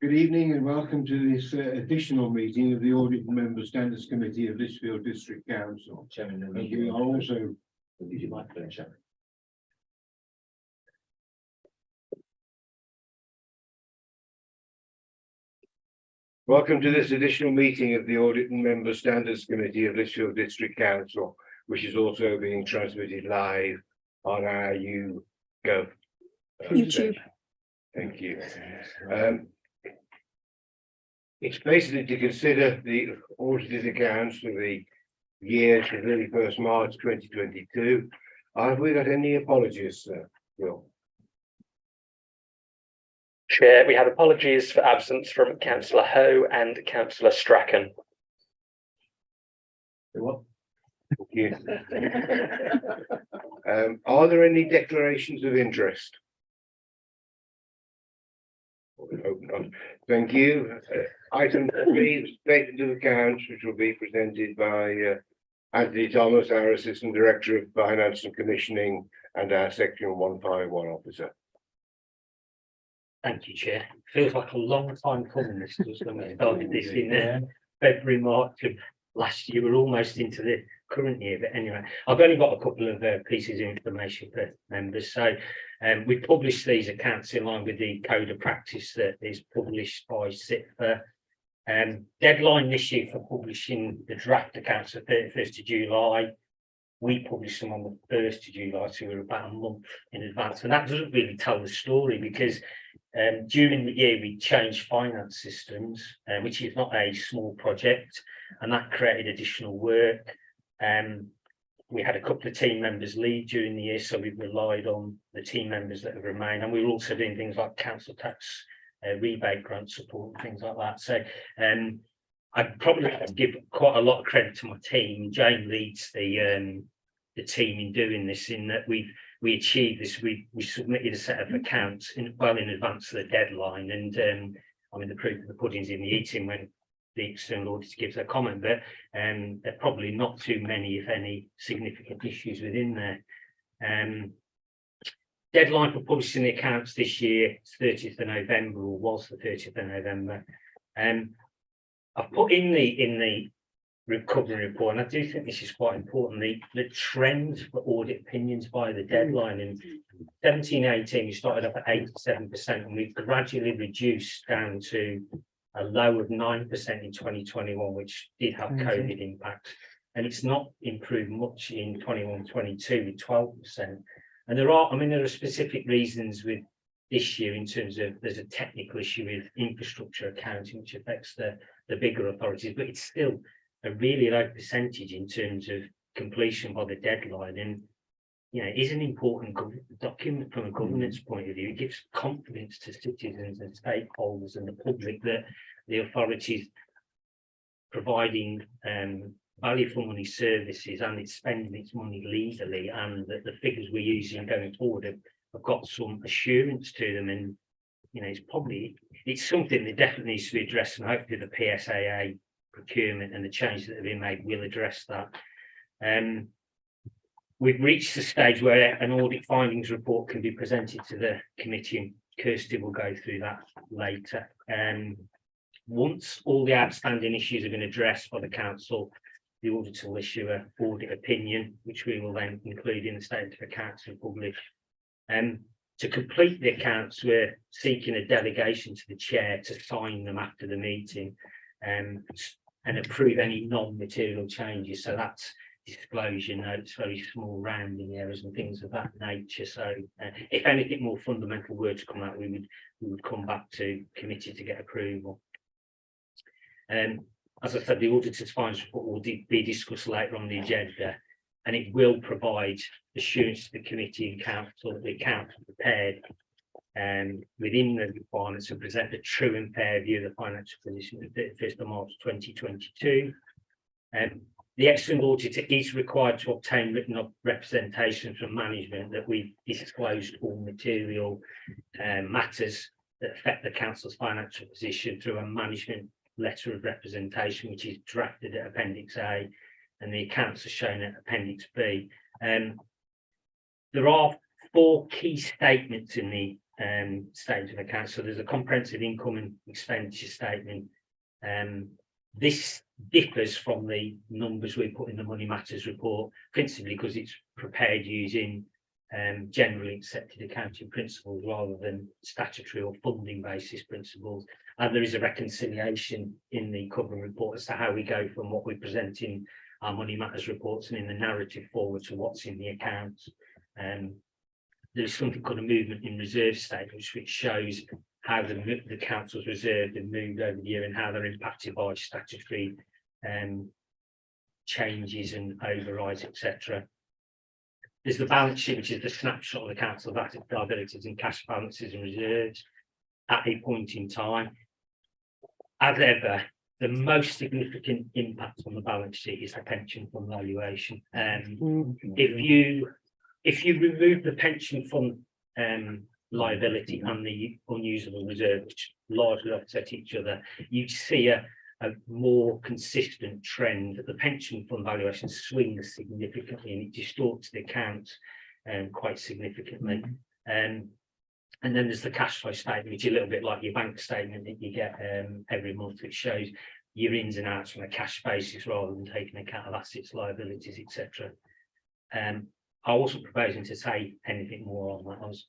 Good evening and welcome to this additional meeting of the Audit and Member Standards Committee of Lichfield District Council. Chairman, We are also use your microphone, Chairman. welcome to this additional meeting of the Audit and Member Standards Committee of Lichfield District Council, which is also being transmitted live on our YouGov YouTube. Thank you. It's basically to consider the audited accounts for the year to 31st March 2022. Have we got any apologies, Will? Chair, we have apologies for absence from Councillor Ho and Councillor Strachan. What? Thank you. Are there any declarations of interest? I hope not. Thank you. Item 3, statement of accounts, which will be presented by Anthony Thomas, our Assistant Director of Finance and Commissioning and our Section 151 officer. Thank you, Chair. Feels like a long time coming. This was when we started this in February, March of last year. We're almost into the current year, but anyway, I've only got a couple of pieces of information for members. So we publish these accounts in line with the code of practice that is published by SITFA. Deadline this year for publishing the draft accounts of 31st of July. We published them on the 1st of July, so we're about a month in advance. And that doesn't really tell the story because during the year we changed finance systems, which is not a small project, and that created additional work. We had a couple of team members leave during the year, so we've relied on the team members that have remained, and we were also doing things like council tax rebate grant support and things like that. So I'd probably like to give quite a lot of credit to my team. Jane leads the team in doing this, in that we achieved this. We submitted a set of accounts well in advance of the deadline, and I mean the proof of the pudding's in the eating when the external auditor gives their comment, but there are probably not too many, if any, significant issues within there. Deadline for publishing the accounts this year is 30th of November, or was the 30th of November. I've put in the recovery report, and I do think this is quite important, the trend for audit opinions by the deadline. In 17-18 we started up at 87%, and we've gradually reduced down to a low of 9% in 2021, which did have COVID impact, and it's not improved much in 21-22 with 12%. And there are specific reasons with this year in terms of there's a technical issue with infrastructure accounting which affects the bigger authorities, but it's still a really low percentage in terms of completion by the deadline. And it is an important document from a governance point of view. It gives confidence to citizens and stakeholders and the public that the authorities providing value for money services, and it's spending its money legally, and that the figures we're using going forward have got some assurance to them. And it's something that definitely needs to be addressed, and hopefully the PSAA procurement and the changes that have been made will address that. We've reached the stage where an audit findings report can be presented to the committee, and Kirsty will go through that later. Once all the outstanding issues have been addressed by the council, the auditor will issue an audit opinion, which we will then include in the statement of accounts and publish. To complete the accounts, we're seeking a delegation to the chair to sign them after the meeting, and approve any non-material changes. So that's disclosure notes, very small rounding errors and things of that nature. So if anything more fundamental were to come out, we would come back to committee to get approval. As I said, the auditor's findings report will be discussed later on the agenda, and it will provide assurance to the committee and council that the accounts are prepared within the requirements and present a true and fair view of the financial position at 31st of March 2022. The external auditor is required to obtain written representation from management that we've disclosed all material matters that affect the council's financial position through a management letter of representation, which is drafted at Appendix A, and the accounts are shown at Appendix B. There are 4 key statements in the statement of accounts. So there's a comprehensive income and expenditure statement. This differs from the numbers we put in the Money Matters report, principally because it's prepared using generally accepted accounting principles rather than statutory or funding basis principles. And there is a reconciliation in the cover report as to how we go from what we present in our Money Matters reports and in the narrative forward to what's in the accounts. There's something called a movement in reserve statements, which shows how the council's reserved and moved over the year and how they're impacted by statutory changes and overrides, etc. There's the balance sheet, which is the snapshot of the council's assets, liabilities and cash balances and reserves at a point in time. As ever, the most significant impact on the balance sheet is the pension fund valuation. If you remove the pension fund liability and the unusable reserve, which largely offset each other, you see a more consistent trend. The pension fund valuation swings significantly and it distorts the accounts quite significantly. And then there's the cash flow statement, which is a little bit like your bank statement that you get every month, which shows your ins and outs on a cash basis rather than taking account of assets, liabilities, etc. I wasn't proposing to say anything more on that. I was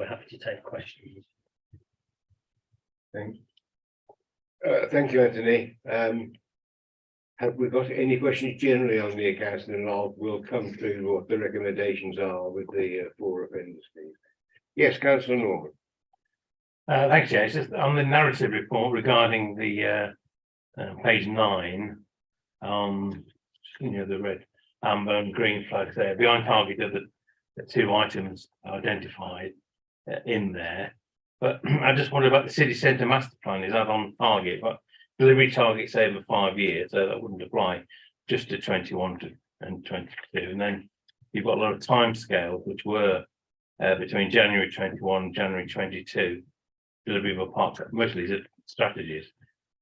happy to take questions. Thank you, Anthony. Have we got any questions generally on the accounts? And then we'll come through what the recommendations are with the 4 offenders. Yes, Councillor Norman. Thanks, Jay. Just on the narrative report regarding the page 9, the red, amber and green flags there. Behind target are the 2 items identified in there. But I just wondered about the city centre master plan. Is that on target? But delivery targets over 5 years, so that wouldn't apply just to 21 and 22. And then you've got a lot of timescales, which were between January 21 and January 22. Delivery of a park, mostly strategies.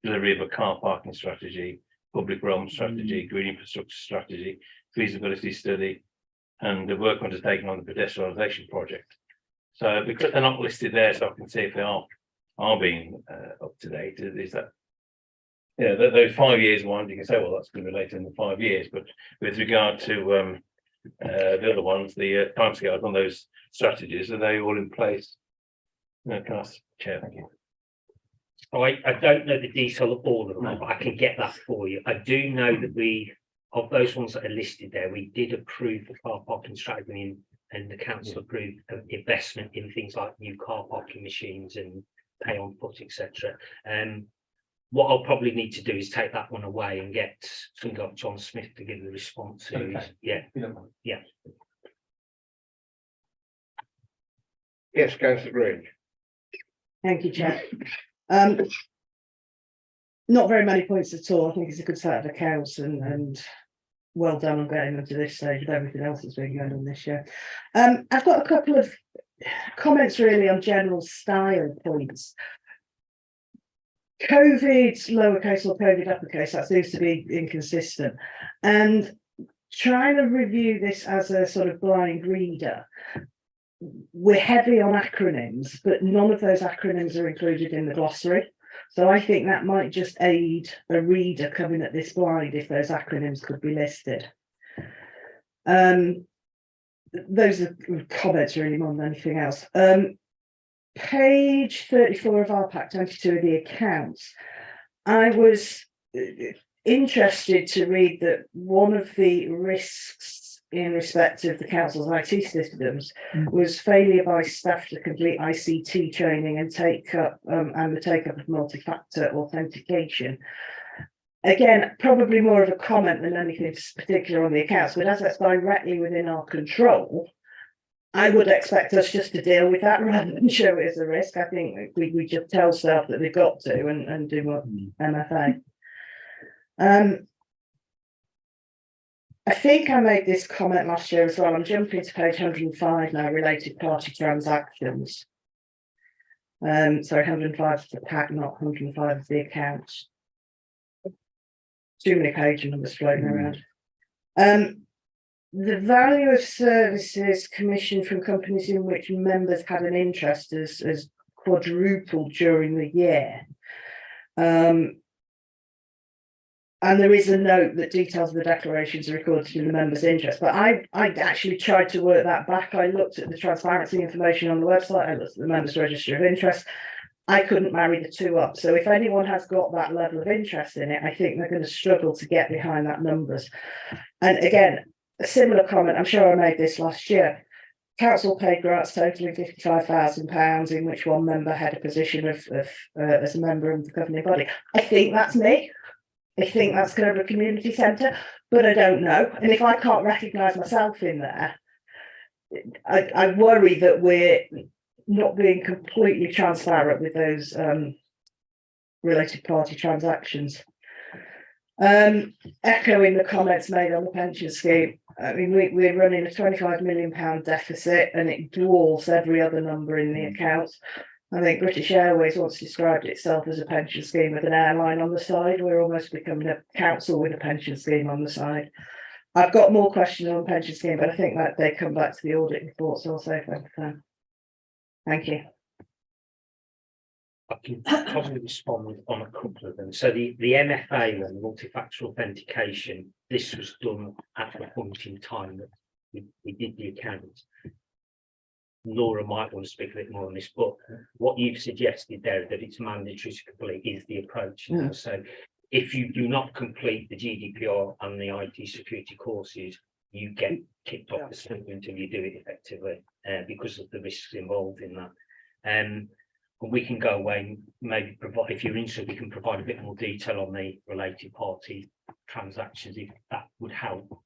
Delivery of a car parking strategy, public realm strategy, green infrastructure strategy, feasibility study, and the work undertaken on the pedestrianisation project. So because they're not listed there, so I can see if they are being up to date, is that, those 5 years ones, you can say, well, that's going to relate in the 5 years, but with regard to the other ones, the timescales on those strategies, are they all in place? Can I ask, Chair? Thank you. I don't know the detail of all of them, but I can get that for you. I do know that of those ones that are listed there, we did approve the car parking strategy and the council approved investment in things like new car parking machines and pay on foot, etc. What I'll probably need to do is take that one away and get something like John Smith to give the response. Okay. Yeah. Yes, Councillor Green. Thank you, Chair. Not very many points at all. I think it's a good set of accounts and well done on getting them to this stage with everything else that's been going on this year. I've got a couple of comments really on general style points. COVID, lowercase or COVID uppercase, that seems to be inconsistent. And trying to review this as a sort of blind reader, we're heavy on acronyms, but none of those acronyms are included in the glossary. So I think that might just aid a reader coming at this blind if those acronyms could be listed. Those are comments really more than anything else. Page 34 of our pack, 22 of the accounts. I was interested to read that one of the risks in respect of the council's IT systems was failure by staff to complete ICT training and the take up of multi-factor authentication. Again, probably more of a comment than anything particular on the accounts, but as that's directly within our control, I would expect us just to deal with that rather than show it as a risk. I think we just tell staff that they've got to and do what MFA. I think I made this comment last year as well. I'm jumping to page 105 now, related party transactions. Sorry, 105 is the pack, not 105 is the accounts. Too many page numbers floating around. the value of services commissioned from companies in which members had an interest has quadrupled during the year. And there is a note that details of the declarations are recorded in the members' interest. But I actually tried to work that back. I looked at the transparency information on the website. I looked at the members' register of interest. I couldn't marry the two up. So if anyone has got that level of interest in it, I think they're going to struggle to get behind that numbers. And again, a similar comment, I'm sure I made this last year. Council paid grants totaling £55,000, in which one member had a position of as a member of the governing body. I think that's me. I think that's Cobra Community Centre, but I don't know. And if I can't recognise myself in there, I worry that we're not being completely transparent with those related party transactions. Echoing the comments made on the pension scheme, I mean, we're running a £25 million deficit and it dwarfs every other number in the accounts. I think British Airways once described itself as a pension scheme with an airline on the side. We're almost becoming a council with a pension scheme on the side. I've got more questions on the pension scheme, but I think that they come back to the audit report, so I'll say thank you. I can probably respond on a couple of them. So the MFA and multi-factor authentication, this was done at the point in time that we did the accounts. Laura might want to speak a bit more on this, but what you've suggested there, that it's mandatory to complete, is the approach now. So if you do not complete the GDPR and the IT security courses, you get kicked off the scheme until you do it effectively, because of the risks involved in that. And we can go away and maybe provide, if you're interested, we can provide a bit more detail on the related party transactions, if that would help.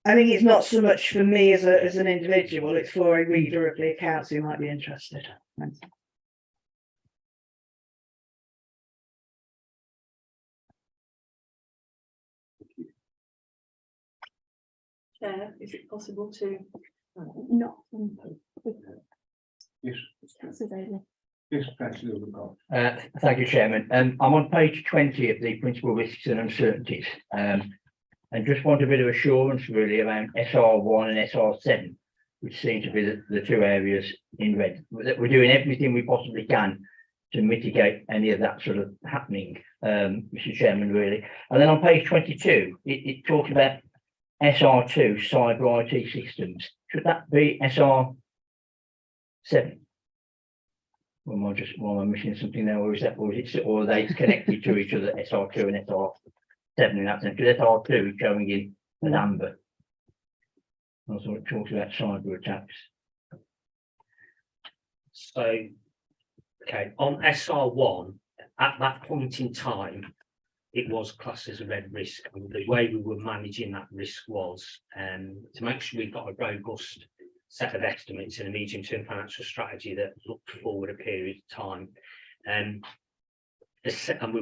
I think it's not so much for me as an individual, it's for a reader of the accounts who might be interested. Thanks. Chair, is it possible to Not. Yes. Councillor Daly. Yes, Councillor Woodcock. Thank you, Chairman. I'm on page 20 of the principal risks and uncertainties, and just want a bit of assurance really around SR1 and SR7, which seem to be the two areas in red. That we're doing everything we possibly can to mitigate any of that sort of happening, Mr. Chairman, really. And then on page 22, it talks about SR2, cyber IT systems. Should that be SR7? Or am I missing something there, or is are they connected to each other, SR2 and SR7 in that sense? Because SR2 is going in an amber. Also, it talks about cyber attacks. So, okay, on SR1, at that point in time, it was classed as a red risk, and the way we were managing that risk was to make sure we got a robust set of estimates in a medium-term financial strategy that looked forward a period of time. And we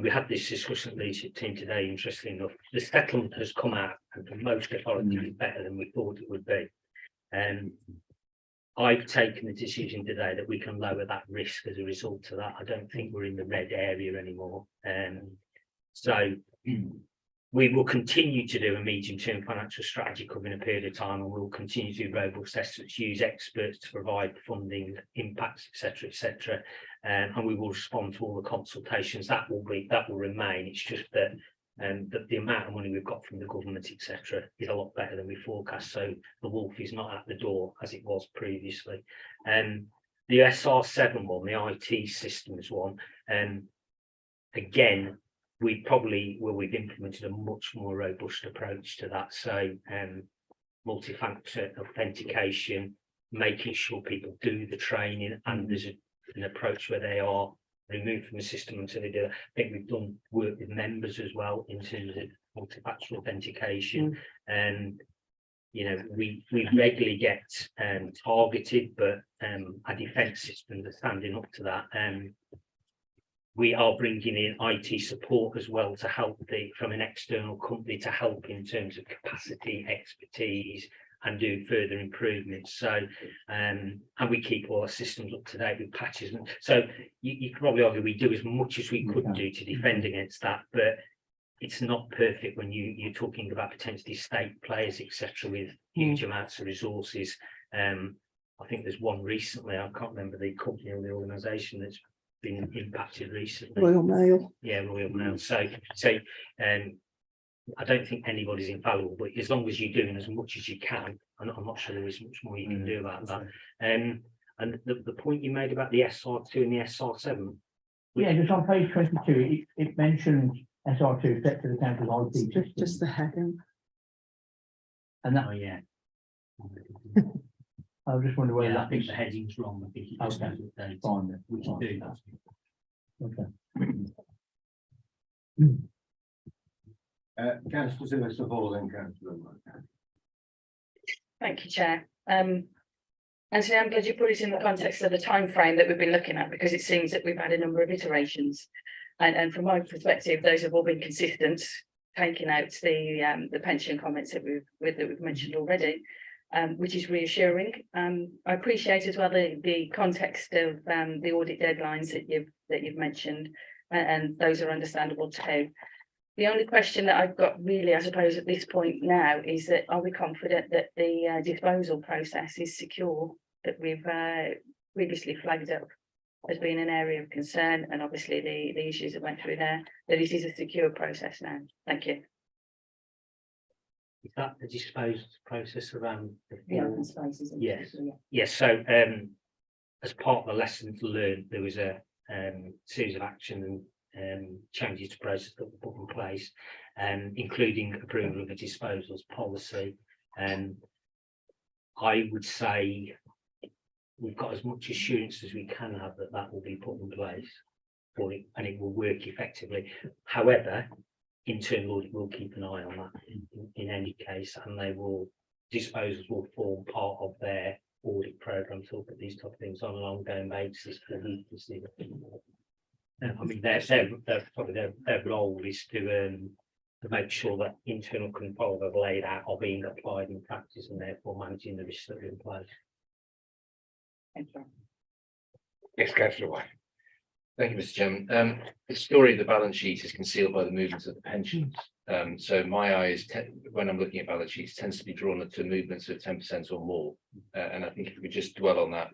had this discussion at the leadership team today, interestingly enough. The settlement has come out, and for most authorities better than we thought it would be. I've taken the decision today that we can lower that risk as a result of that. I don't think we're in the red area anymore. So we will continue to do a medium-term financial strategy covering a period of time, and we'll continue to do robust estimates, use experts to provide funding, impacts, etc., and we will respond to all the consultations. That will remain. It's just that the amount of money we've got from the government, etc., is a lot better than we forecast. So the wolf is not at the door as it was previously. The SR7 one, the IT systems one, again, we've implemented a much more robust approach to that. So multi-factor authentication, making sure people do the training, and there's an approach where they are removed from the system until they do it. I think we've done work with members as well in terms of multi-factor authentication. And we regularly get targeted, but our defence systems are standing up to that. We are bringing in IT support as well to help from an external company to help in terms of capacity, expertise, and do further improvements. So, and we keep all our systems up to date with patches. So you can probably argue we do as much as we could do to defend against that, but it's not perfect when you're talking about potentially state players, etc., with huge amounts of resources. I think there's one recently, I can't remember the company or the organisation that's been impacted recently. Royal Mail. Yeah, Royal Mail. So I don't think anybody's infallible, but as long as you're doing as much as you can, and I'm not sure there is much more you can do about that. And the point you made about the SR2 and the SR7. Yeah, just on page 22, it mentions SR2 set to the council's IT system. Just the heading. And that, Oh, yeah. I was just wondering whether Yeah, I that think is the heading's wrong. I think it just Okay. needs updating. fine. then. We can do that. Okay. Councillor Sylvester Hall, then Councillor White. Thank you, Chair. Anthony, I'm glad you put it in the context of the time frame that we've been looking at, because it seems that we've had a number of iterations. And from my perspective, those have all been consistent, taking out the pension comments that we've mentioned already, which is reassuring. I appreciate as well the context of the audit deadlines that you've mentioned, and those are understandable too. The only question that I've got really, I suppose, at this point now is that are we confident that the disposal process is secure, that we've previously flagged up as being an area of concern, and obviously the issues that went through there, that it is a secure process now? Thank you. Is that the disposal process around the The four- open spaces. and Yes. yeah. Yes, so as part of the lessons learned, there was a series of action and changes to process that were put in place, including approval of a disposals policy. And I would say we've got as much assurance as we can have that that will be put in place for it, and it will work effectively. However, internal audit will keep an eye on that in any case, and disposals will form part of their audit program to look at these type of things on an ongoing basis. I mean, their role is to make sure that internal control they've laid out are being applied in practice, and therefore managing the risks that are in place. Thank you. Yes, Councillor White. Thank you, Mr. Chairman. The story of the balance sheet is concealed by the movements of the pensions. So my eyes, when I'm looking at balance sheets, tends to be drawn to movements of 10% or more. And I think if we could just dwell on that.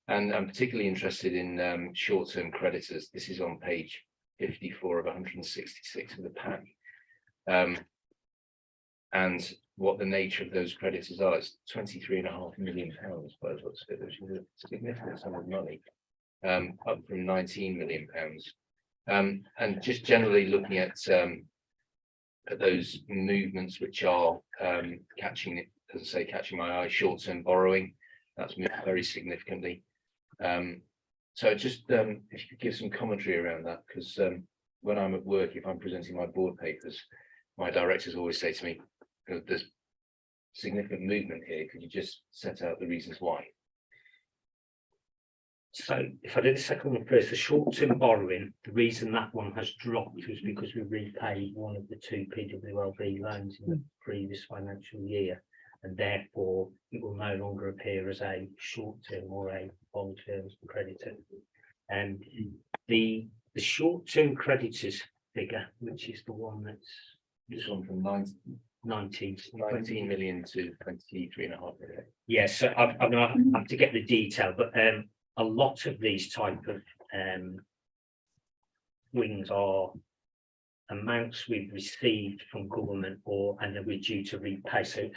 And I'm particularly interested in short-term creditors. This is on page 54 of 166 of the pack. And what the nature of those creditors are. It's £23.5 million by the looks of it, which is a significant sum of money. Up from £19 million. And just generally looking at those movements which are catching it, as I say, catching my eye, short-term borrowing, that's moved very significantly. So just if you could give some commentary around that, because when I'm at work, if I'm presenting my board papers, my directors always say to me, there's significant movement here, could you just set out the reasons why? So if I did the second one first, the short-term borrowing, the reason that one has dropped was because we repaid one of the two PWLB loans in the previous financial year, and therefore it will no longer appear as a short-term or a long-term creditor. And the short-term creditors figure, which is the one that's This one from 19 million to 23.5 million. yes, so I'm gonna have to get the detail, but a lot of these type of wings are amounts we've received from government and that we're due to repay. So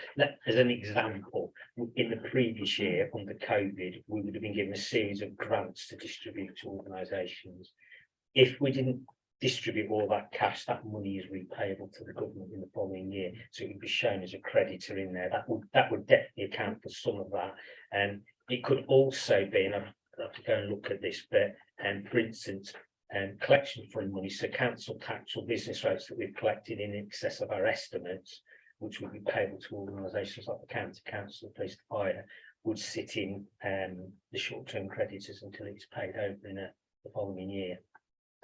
as an example, in the previous year under COVID, we would have been given a series of grants to distribute to organisations. If we didn't distribute all that cash, that money is repayable to the government in the following year, so it would be shown as a creditor in there. That would definitely account for some of that. And it could also be, and I've have to go and look at this, but for instance, collection fund money, so council tax or business rates that we've collected in excess of our estimates, which would be payable to organisations like the county council, the police, the fire, would sit in the short-term creditors until it's paid over in the following year.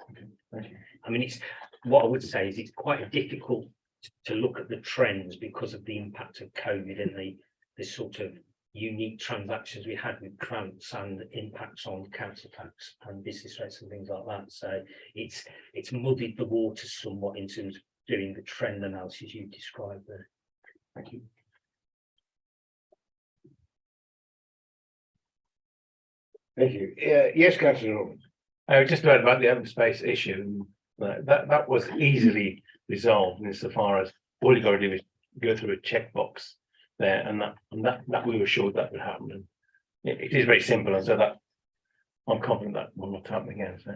Okay, thank you. I mean, it's what I would say is it's quite difficult to look at the trends because of the impact of COVID and the sort of unique transactions we had with grants and impacts on council tax and business rates and things like that. So it's muddied the water somewhat in terms of doing the trend analysis you described there. Thank you. Thank you. Yes, councillor Norman. Just to add about the open space issue, that was easily resolved insofar as all you got to do is go through a checkbox there, and that we were sure that would happen. And it is very simple, and so that I'm confident that will not happen again. So.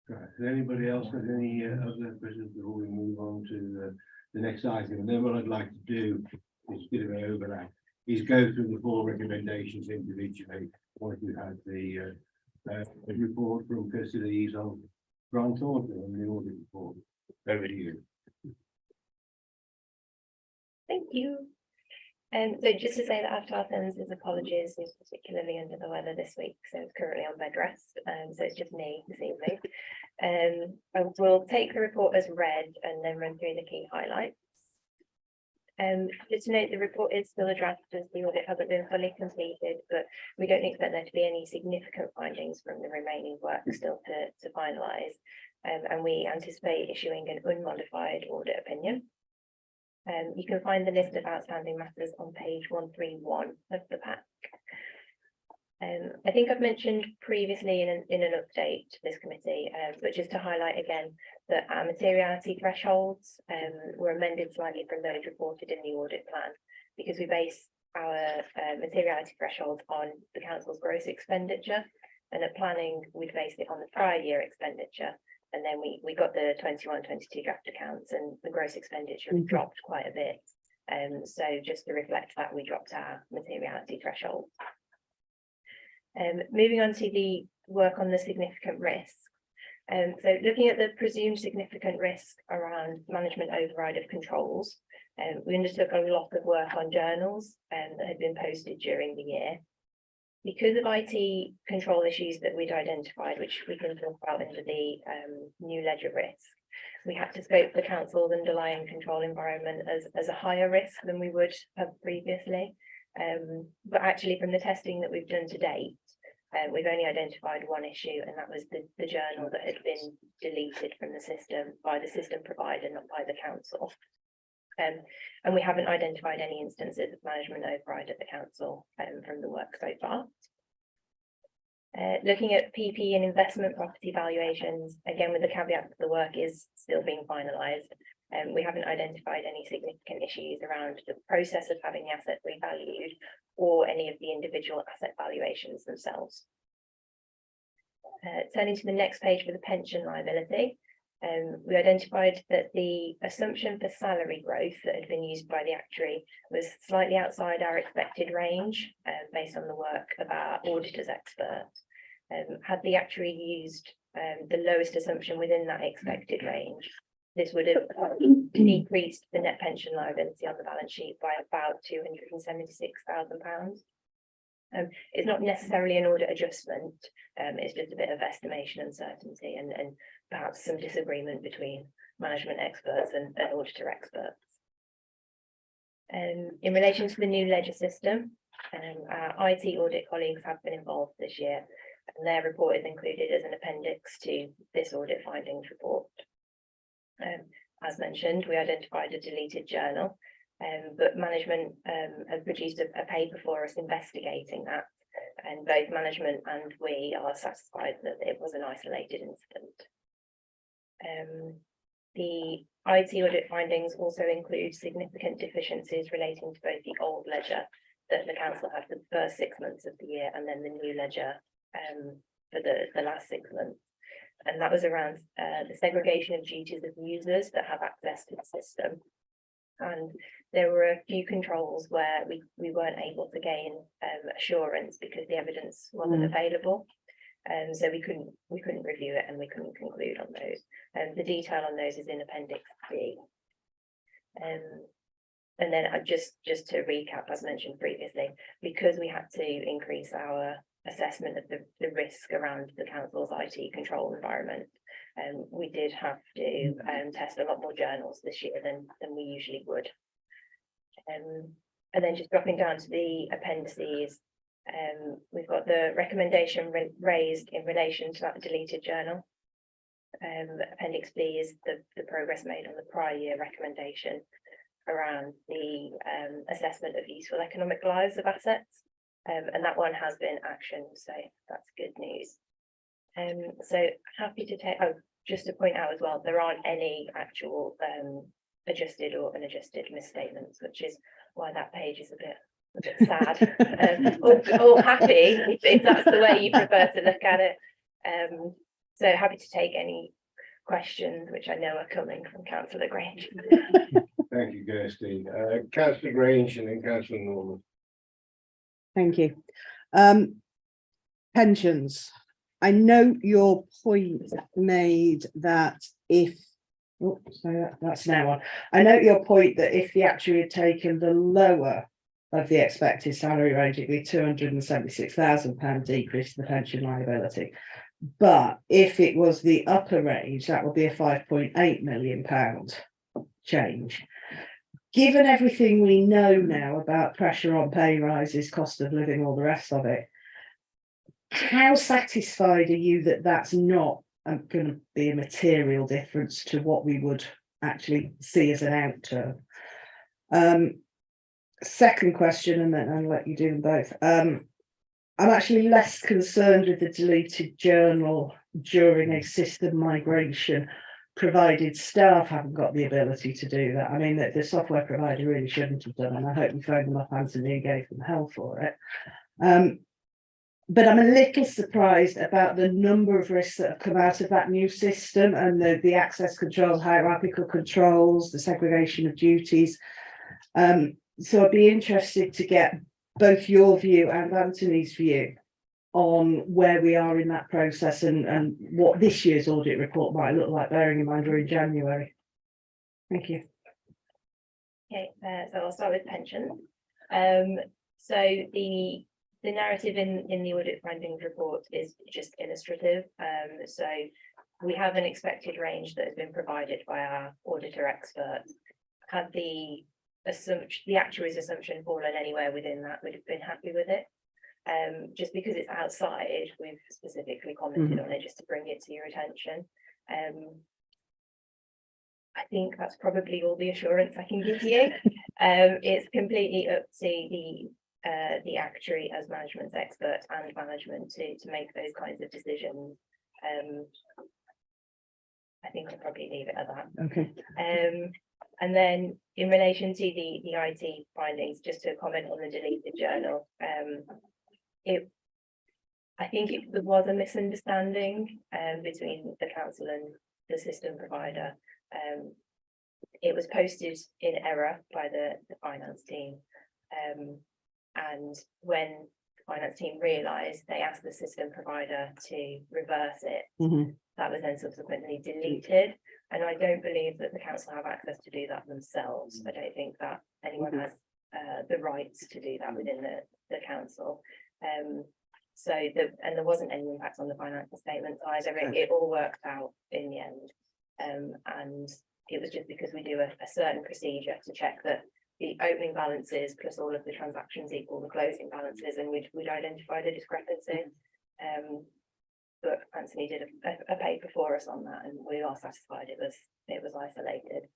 Right, has anybody else got any other questions before we move on to the next item? And then what I'd like to do is a bit of an overlap, is go through the 4 recommendations individually. Once you had the report from Kirsty Lees on grant order and the audit report. Over to you. Thank you. So just to say that after our his apologies, he's particularly under the weather this week, so he's currently on bed rest. So it's just me this evening. I will take the report as read and then run through the key highlights. Just to note, the report is still a draft as the audit hasn't been fully completed, but we don't expect there to be any significant findings from the remaining work still to finalise. And we anticipate issuing an unmodified audit opinion. You can find the list of outstanding matters on page 131 of the pack. I think I've mentioned previously in an update to this committee, but just to highlight again that our materiality thresholds were amended slightly from those reported in the audit plan, because we base our materiality thresholds on the council's gross expenditure, and at planning we'd based it on the prior year expenditure. And then we got the 21-22 draft accounts, and the gross expenditure dropped quite a bit. So just to reflect that, we dropped our materiality threshold. Moving on to the work on the significant risk. So looking at the presumed significant risk around management override of controls, we undertook a lot of work on journals that had been posted during the year. Because of IT control issues that we'd identified, which we can talk about under the new ledger risk, we had to scope the council's underlying control environment as a higher risk than we would have previously. But actually from the testing that we've done to date, we've only identified one issue, and that was the journal that had been deleted from the system by the system provider, not by the council. And we haven't identified any instances of management override at the council from the work so far. Looking at PP and investment property valuations, again with the caveat that the work is still being finalised, we haven't identified any significant issues around the process of having the asset revalued or any of the individual asset valuations themselves. Turning to the next page for the pension liability. We identified that the assumption for salary growth that had been used by the actuary was slightly outside our expected range based on the work of our auditors expert. Had the actuary used the lowest assumption within that expected range, this would have decreased the net pension liability on the balance sheet by about £276,000. It's not necessarily an audit adjustment, it's just a bit of estimation uncertainty and perhaps some disagreement between management experts and auditor experts. In relation to the new ledger system, our IT audit colleagues have been involved this year, and their report is included as an appendix to this audit findings report. As mentioned, we identified a deleted journal, but management have produced a paper for us investigating that, and both management and we are satisfied that it was an isolated incident. The IT audit findings also include significant deficiencies relating to both the old ledger that the council had for the first 6 months of the year, and then the new ledger for the last 6 months. And that was around the segregation of duties of users that have access to the system. And there were a few controls where we weren't able to gain assurance because the evidence wasn't available. So we couldn't review it, and we couldn't conclude on those. The detail on those is in Appendix B. And then just to recap, as mentioned previously, because we had to increase our assessment of the risk around the council's IT control environment, We did have to test a lot more journals this year than we usually would. And then just dropping down to the appendices, we've got the recommendation raised in relation to that deleted journal. Appendix B is the progress made on the prior year recommendation around the assessment of useful economic lives of assets. And that one has been actioned, so that's good news. So happy to take, just to point out as well, there aren't any actual adjusted or unadjusted misstatements, which is why that page is a bit sad. Or happy, if that's the way you prefer to look at it. So happy to take any questions, which I know are coming from Councillor Grange. Thank you, Kirsty. Councillor Grange and then Councillor Norman. Thank you. Pensions. I note your point made that if, oops, so that's now on. I note your point that if the actuary had taken the lower of the expected salary range, it'd be £276,000 decrease in the pension liability. But if it was the upper range, that would be a £5.8 million change. Given everything we know now about pressure on pay rises, cost of living, all the rest of it, how satisfied are you that that's not going to be a material difference to what we would actually see as an outturn? Second question, and then I'll let you do them both. I'm actually less concerned with the deleted journal during a system migration, provided staff haven't got the ability to do that. I mean, the software provider really shouldn't have done, and I hope you phoned them up handsomely and gave them hell for it. But I'm a little surprised about the number of risks that have come out of that new system, and the access controls, hierarchical controls, the segregation of duties. So I'd be interested to get both your view and Anthony's view on where we are in that process and what this year's audit report might look like, bearing in mind we're in January. Thank you. Okay, so I'll start with pensions. So the narrative in the audit findings report is just illustrative. So we have an expected range that has been provided by our auditor expert. Had the actuary's assumption fallen anywhere within that, we'd have been happy with it. Just because it's outside, we've specifically commented on it just to bring it to your attention. I think that's probably all the assurance I can give you. It's completely up to the actuary as management's expert and management to make those kinds of decisions. I think I'll probably leave it at that. Okay. And then in relation to the IT findings, just to comment on the deleted journal, I think there was a misunderstanding between the council and the system provider. It was posted in error by the finance team, and when the finance team realised, they asked the system provider to reverse it. That was then subsequently deleted, and I don't believe that the council have access to do that themselves. I don't think that anyone has the rights to do that within the council. So there wasn't any impact on the financial statements either. It all worked out in the end, and it was just because we do a certain procedure to check that the opening balances plus all of the transactions equal the closing balances, and we'd identified a discrepancy. But Anthony did a paper for us on that, and we are satisfied it was isolated.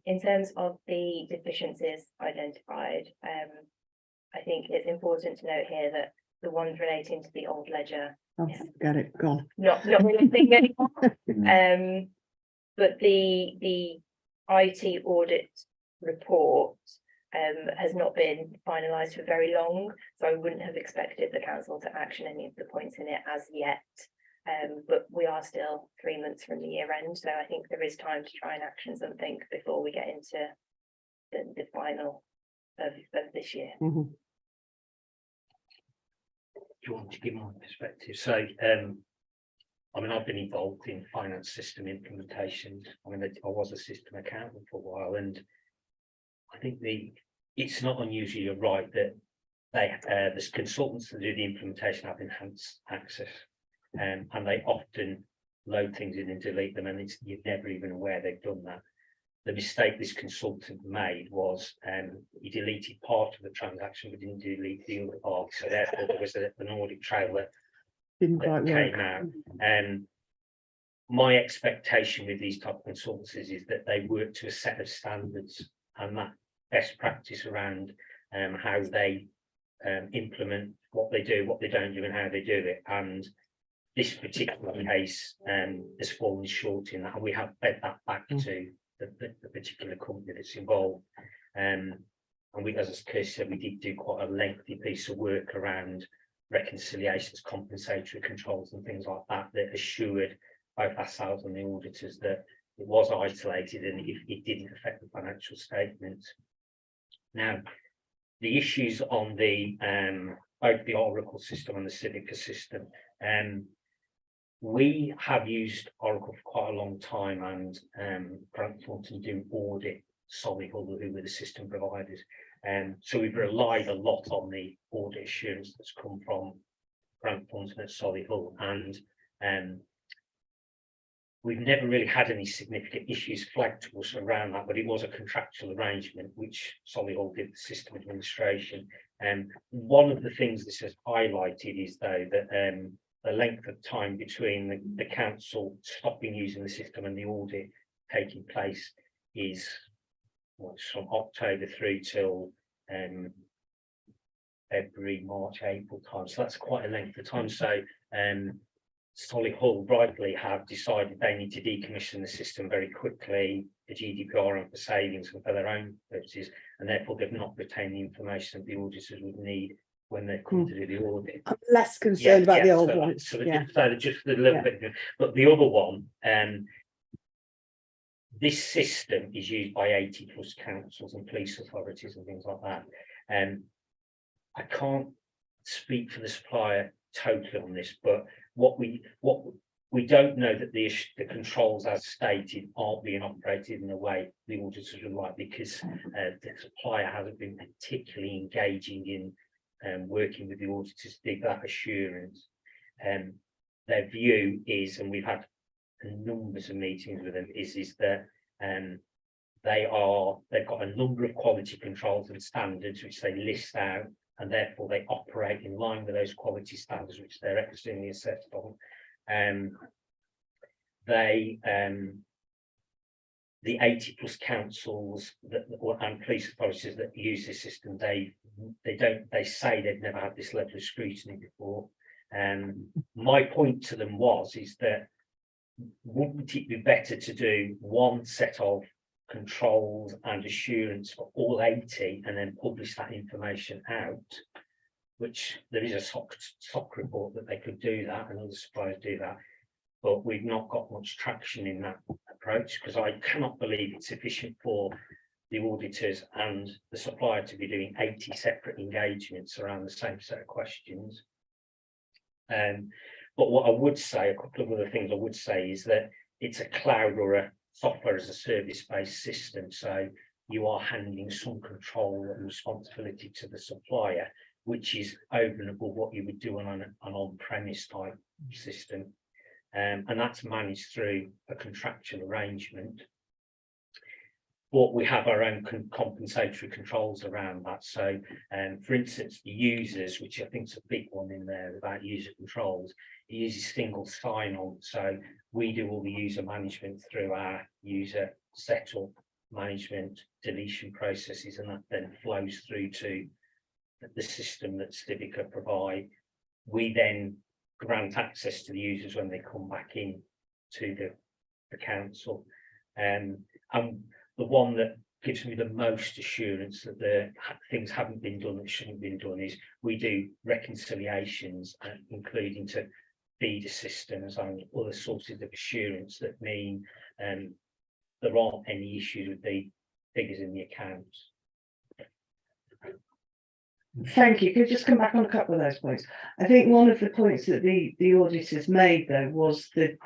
In terms of the deficiencies identified, I think it's important to note here that the ones relating to the old ledger Got it, gone. not really a thing anymore. But the IT audit report has not been finalised for very long, so I wouldn't have expected the council to action any of the points in it as yet. But we are still 3 months from the year end, so I think there is time to try and action something before we get into the final of this year. Do you want to give my perspective? So, I mean, I've been involved in finance system implementations. I mean, I was a system accountant for a while, and I think it's not unusually right that the consultants that do the implementation have enhanced access, and they often load things in and delete them, and you're never even aware they've done that. The mistake this consultant made was he deleted part of the transaction but didn't delete the other part, so therefore there was an audit trail that Didn't quite came work. out. My expectation with these type of consultancies is that they work to a set of standards, and that best practice around how they implement what they do, what they don't do, and how they do it. And this particular case has fallen short in that, and we have fed that back to the particular company that's involved. And we, as Kirsty said, we did do quite a lengthy piece of work around reconciliations, compensatory controls and things like that, that assured both ourselves and the auditors that it was isolated and it didn't affect the financial statements. Now, the issues on the both the Oracle system and the Civica system, we have used Oracle for quite a long time, and Grant Thornton do audit Solihull, who were the system providers. So we've relied a lot on the audit assurance that's come from Grant Thornton at Solihull, and we've never really had any significant issues flagged to us around that, but it was a contractual arrangement which Solihull did the system administration. And one of the things this has highlighted is, though, that the length of time between the council stopping using the system and the audit taking place is from October through till February, March, April time. So that's quite a length of time. So Solihull rightly have decided they need to decommission the system very quickly, the GDPR and for savings and for their own purposes, and therefore they've not retained the information that the auditors would need when they come to do the audit. I'm less concerned about the old so, ones. So they're just a little bit, but the other one, this system is used by 80 plus councils and police authorities and things like that. I can't speak for the supplier totally on this, but what we don't know that the controls as stated aren't being operated in the way the auditors would like, because the supplier hasn't been particularly engaging in working with the auditors to give that assurance. Their view is, and we've had numbers of meetings with them, is that they've got a number of quality controls and standards which they list out, and therefore they operate in line with those quality standards which they're externally assessed on. The 80 plus councils and police authorities that use this system, they say they've never had this level of scrutiny before. My point to them is that wouldn't it be better to do one set of controls and assurance for all 80 and then publish that information out, which there is a SOC report that they could do that, and other suppliers do that, but we've not got much traction in that approach, because I cannot believe it's sufficient for the auditors and the supplier to be doing 80 separate engagements around the same set of questions. But what I would say, a couple of other things I would say, is that it's a cloud or a software as a service based system. So you are handing some control and responsibility to the supplier, which is over and above what you would do on an on-premise type system. And that's managed through a contractual arrangement. But we have our own compensatory controls around that. So, for instance, the users, which I think is a big one in there about user controls, it uses single sign-on. So we do all the user management through our user setup, management, deletion processes, and that then flows through to the system that Civica provide. We then grant access to the users when they come back in to the council. And the one that gives me the most assurance that the things haven't been done that shouldn't have been done is we do reconciliations, including to feeder systems and other sources of assurance that mean there aren't any issues with the figures in the accounts. Thank you. Could you just come back on a couple of those points? I think one of the points that the auditors made, though, was the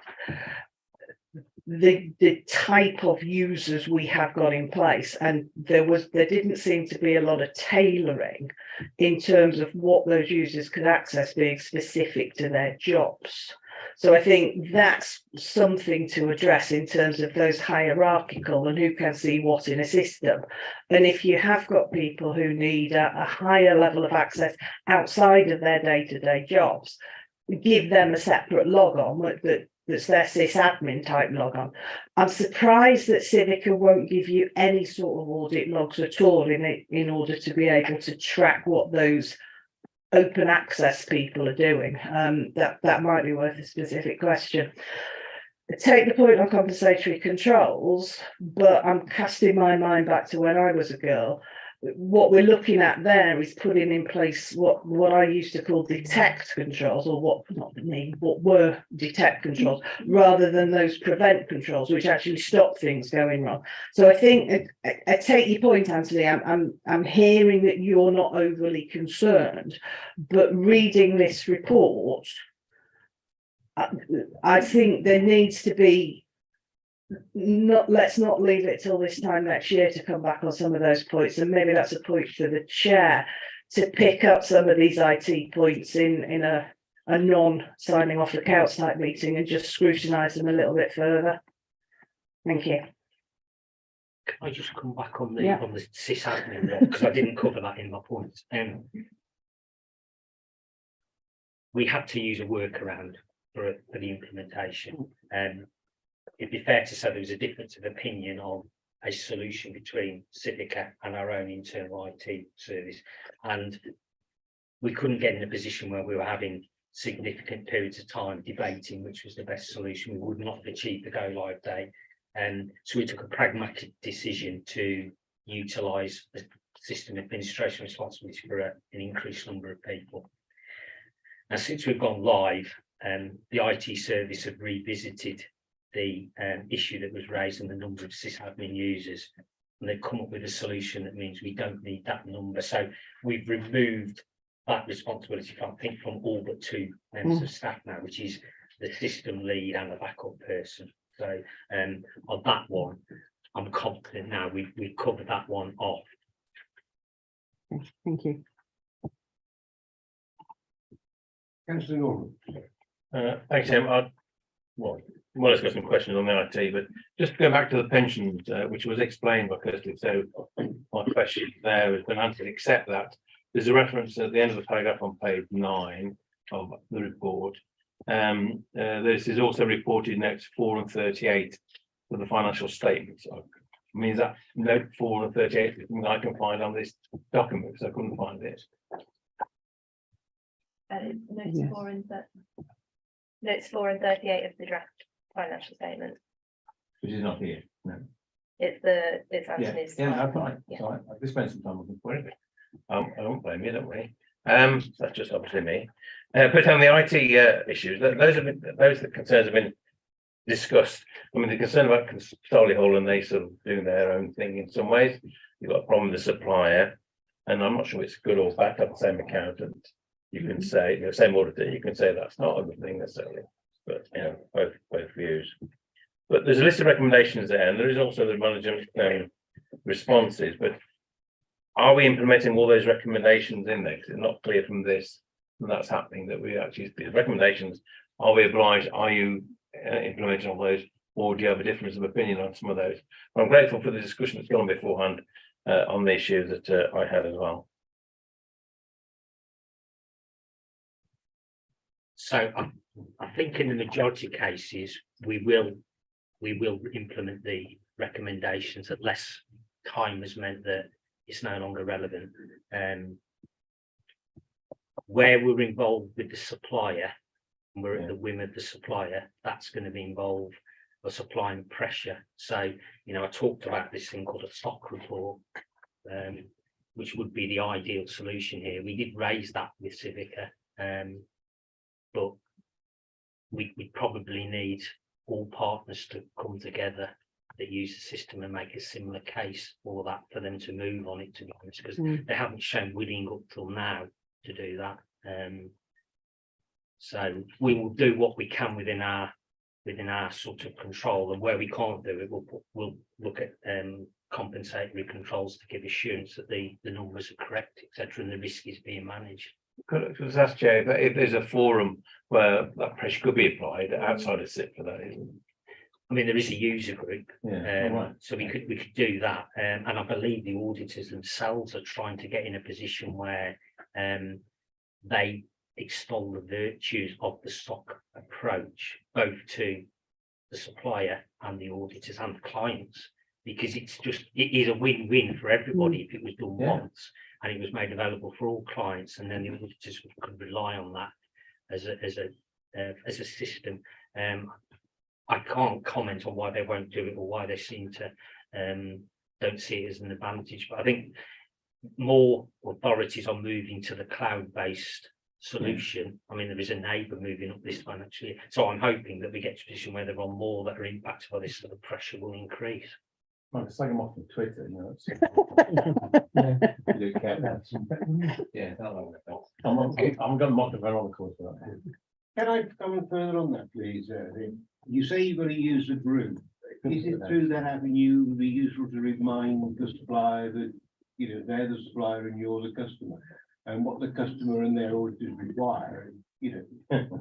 type of users we have got in place, and there didn't seem to be a lot of tailoring in terms of what those users could access being specific to their jobs. So I think that's something to address in terms of those hierarchical and who can see what in a system. And if you have got people who need a higher level of access outside of their day-to-day jobs, give them a separate log on that's their sysadmin type log on. I'm surprised that Civica won't give you any sort of audit logs at all in order to be able to track what those open access people are doing. That might be worth a specific question. Take the point on compensatory controls, but I'm casting my mind back to when I was a girl. What we're looking at there is putting in place what I used to call detect controls, or what were detect controls, rather than those prevent controls, which actually stop things going wrong. So I think I take your point, Anthony. I'm hearing that you're not overly concerned, but reading this report, I think there needs to be let's not leave it till this time next year to come back on some of those points, and maybe that's a point for the chair to pick up some of these IT points in a non-signing off accounts type meeting and just scrutinise them a little bit further. Thank you. Can I just come back on the Yeah. on the sysadmin because I didn't cover that in my points. We had to use a workaround for the implementation. It'd be fair to say there was a difference of opinion on a solution between Civica and our own internal IT service, and we couldn't get in a position where we were having significant periods of time debating which was the best solution. We would not have achieved the go live day, and so we took a pragmatic decision to utilise the system administration responsibility for an increased number of people. And since we've gone live, the IT service have revisited the issue that was raised in the number of sysadmin users, and they've come up with a solution that means we don't need that number. So we've removed that responsibility from all but 2 members of staff now, which is the system lead and the backup person. So on that one, I'm confident now we've covered that one off. Thank you. Councillor Norman. Thanks, Tim. Well, let's got some questions on the IT, but just to go back to the pensions, which was explained by Kirsty. So my question there has been answered, except that there's a reference at the end of the paragraph on page 9 of the report. This is also reported next 4 and 38 for the financial statements. So, means that note 4 and 38 is something I can find on this document, because I couldn't find it. Notes 4 and 38 of the draft financial statement. Which is not here. No. It's Anthony's. Yeah, that's right. Yeah. Sorry, I just spent some time looking for it. I don't blame you, don't worry. That's just obviously me. But on the IT issues, those concerns have been discussed. I mean, the concern about Solihull and they sort of doing their own thing in some ways. You've got a problem with the supplier, and I'm not sure it's good or bad to have the same accountant. You can say, same auditor, you can say that's not a good thing necessarily, but both views. But there's a list of recommendations there, and there is also the management responses. But are we implementing all those recommendations in there? Because it's not clear from this that that's happening, that we actually, the recommendations, are we obliged? Are you implementing all those, or do you have a difference of opinion on some of those? But I'm grateful for the discussion that's gone beforehand on the issue that I had as well. So I think in the majority of cases, we will implement the recommendations unless time has meant that it's no longer relevant. Where we're involved with the supplier, and we're at the whim of the supplier, that's going to be involved or supplying pressure. So, I talked about this thing called a stock report, which would be the ideal solution here. We did raise that with Civica. But we probably need all partners to come together that use the system and make a similar case for that, for them to move on it, to be honest, because they haven't shown willing up till now to do that. So we will do what we can within our sort of control, and where we can't do it, we'll look at compensatory controls to give assurance that the numbers are correct, etc., and the risk is being managed. could I just ask Chair, if there's a forum where that pressure could be applied outside of SIP for that, isn't I mean, there is a user group, Yeah, all right. so we could do that. And I believe the auditors themselves are trying to get in a position where they extol the virtues of the SOC approach, both to the supplier and the auditors and the clients, because it is a win-win for everybody if it was done once and it was made available for all clients, and then the auditors could rely on that as a system. I can't comment on why they won't do it or why they seem to don't see it as an advantage, but I think more authorities are moving to the cloud-based solution. I mean, there is a neighbour moving up this one actually, so I'm hoping that we get to a position where there are more that are impacted by this, so the pressure will increase. Well, it's like I'm off on Twitter, you know. Yeah. that one. I'm going to mock the Veronica for that. Can I comment further on that, please? You say you've got to use a group. Is it through that avenue would be useful to remind the supplier that, you know, they're the supplier and you're the customer, and what the customer and their auditors require, you know,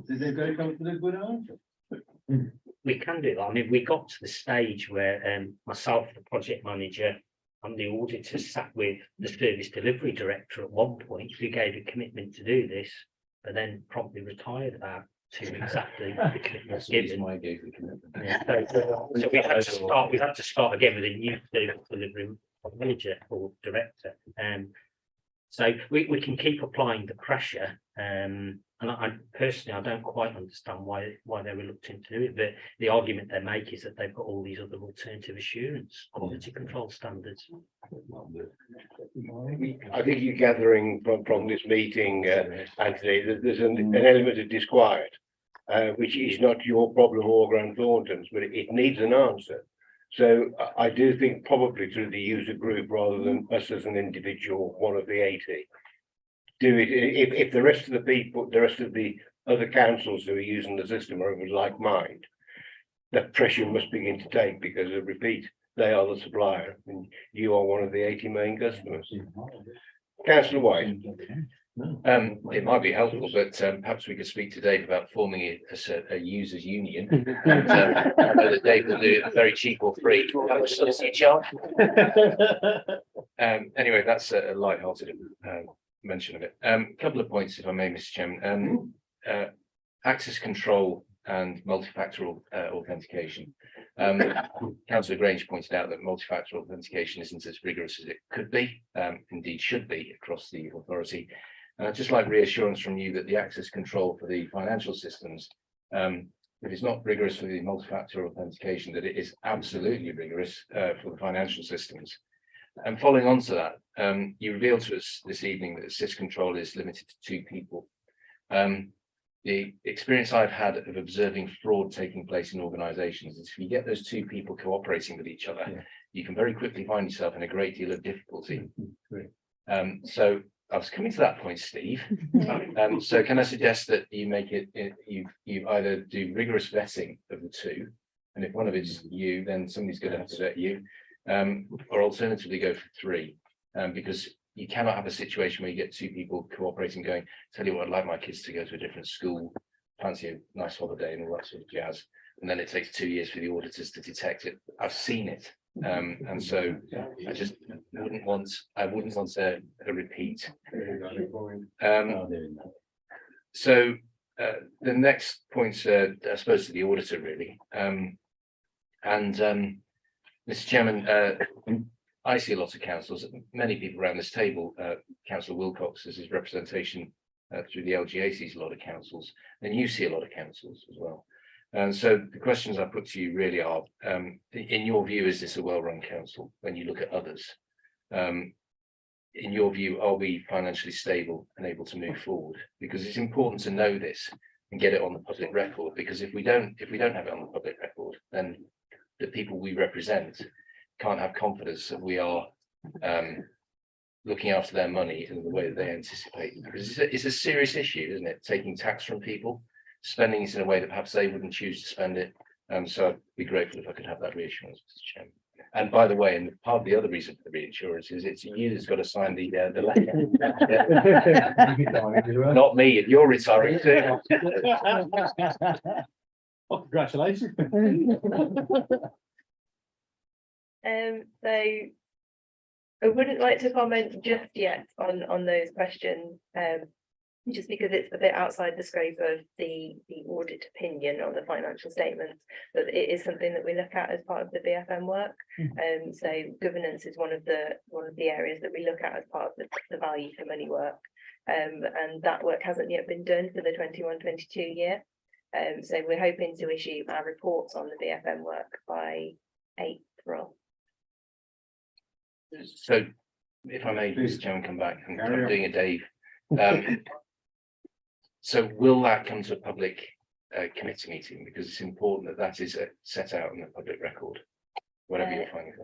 they're going to come up with a good answer? We can do that. I mean, we got to the stage where myself, the project manager, and the auditor sat with the service delivery director at one point, who gave a commitment to do this, but then promptly retired about 2 weeks after the commitment was given. I gave the commitment. Yeah, so we had to start again with a new service delivery manager or director. So we can keep applying the pressure. And I personally, I don't quite understand why they're reluctant to do it, but the argument they make is that they've got all these other alternative assurance quality control standards. I think you're gathering from this meeting, Anthony, that there's an element of disquiet, which is not your problem or Grant Thornton's, but it needs an answer. So I do think probably through the user group rather than us as an individual, one of the 80. Do it if the rest of the people, the rest of the other councils who are using the system are of like mind, that pressure must begin to take, because I repeat, they are the supplier and you are one of the 80 main customers. Councillor White. It might be helpful, but perhaps we could speak to Dave about forming it as a users union. And, I know that Dave will do it very cheap or free. How much does he charge? Anyway, that's a light-hearted mention of it. Couple of points, if I may, Mr. Chairman. Access control and multifactorial authentication. Councillor Grange pointed out that multifactorial authentication isn't as rigorous as it could be, indeed should be across the authority. And I'd just like reassurance from you that the access control for the financial systems, if it's not rigorous for the multifactorial authentication, that it is absolutely rigorous for the financial systems. And following on to that, you revealed to us this evening that the SIS control is limited to 2 people. The experience I've had of observing fraud taking place in organisations is if you get those 2 people cooperating with each other, you can very quickly find yourself in a great deal of difficulty. So I was coming to that point, Steve. So can I suggest that you make it, you either do rigorous vetting of the 2, and if one of it's you, then somebody's going to have to vet you, or alternatively go for 3, because you cannot have a situation where you get 2 people cooperating, going, tell you what, I'd like my kids to go to a different school, fancy a nice holiday and all that sort of jazz, and then it takes 2 years for the auditors to detect it. I've seen it. And so I just wouldn't want a repeat. So the next point, I suppose, to the auditor really, Mr. Chairman, I see a lot of councils, many people around this table. Councillor Wilcox, as his representation through the LGA, sees a lot of councils, and you see a lot of councils as well. And so the questions I put to you really are, in your view, is this a well-run council when you look at others? In your view, are we financially stable and able to move forward? Because it's important to know this and get it on the public record, because if we don't have it on the public record, then the people we represent can't have confidence that we are looking after their money in the way that they anticipate. Because it's a serious issue, isn't it? Taking tax from people, spending it in a way that perhaps they wouldn't choose to spend it. So I'd be grateful if I could have that reassurance, Mr. Chairman. And by the way, and part of the other reason for the reinsurance is it's you that's got to sign the letter. Not me, and you're retiring too. Oh, congratulations. So I wouldn't like to comment just yet on those questions, just because it's a bit outside the scope of the audit opinion on the financial statements, but it is something that we look at as part of the BFM work. So governance is one of the areas that we look at as part of the value for money work, and that work hasn't yet been done for the 21-22 year. So we're hoping to issue our reports on the BFM work by April. So if I may, Mr. Chairman, come back, and Carry I'm on. doing a Dave. So will that come to a public committee meeting? Because it's important that that is set out in the public record, whatever you're finding.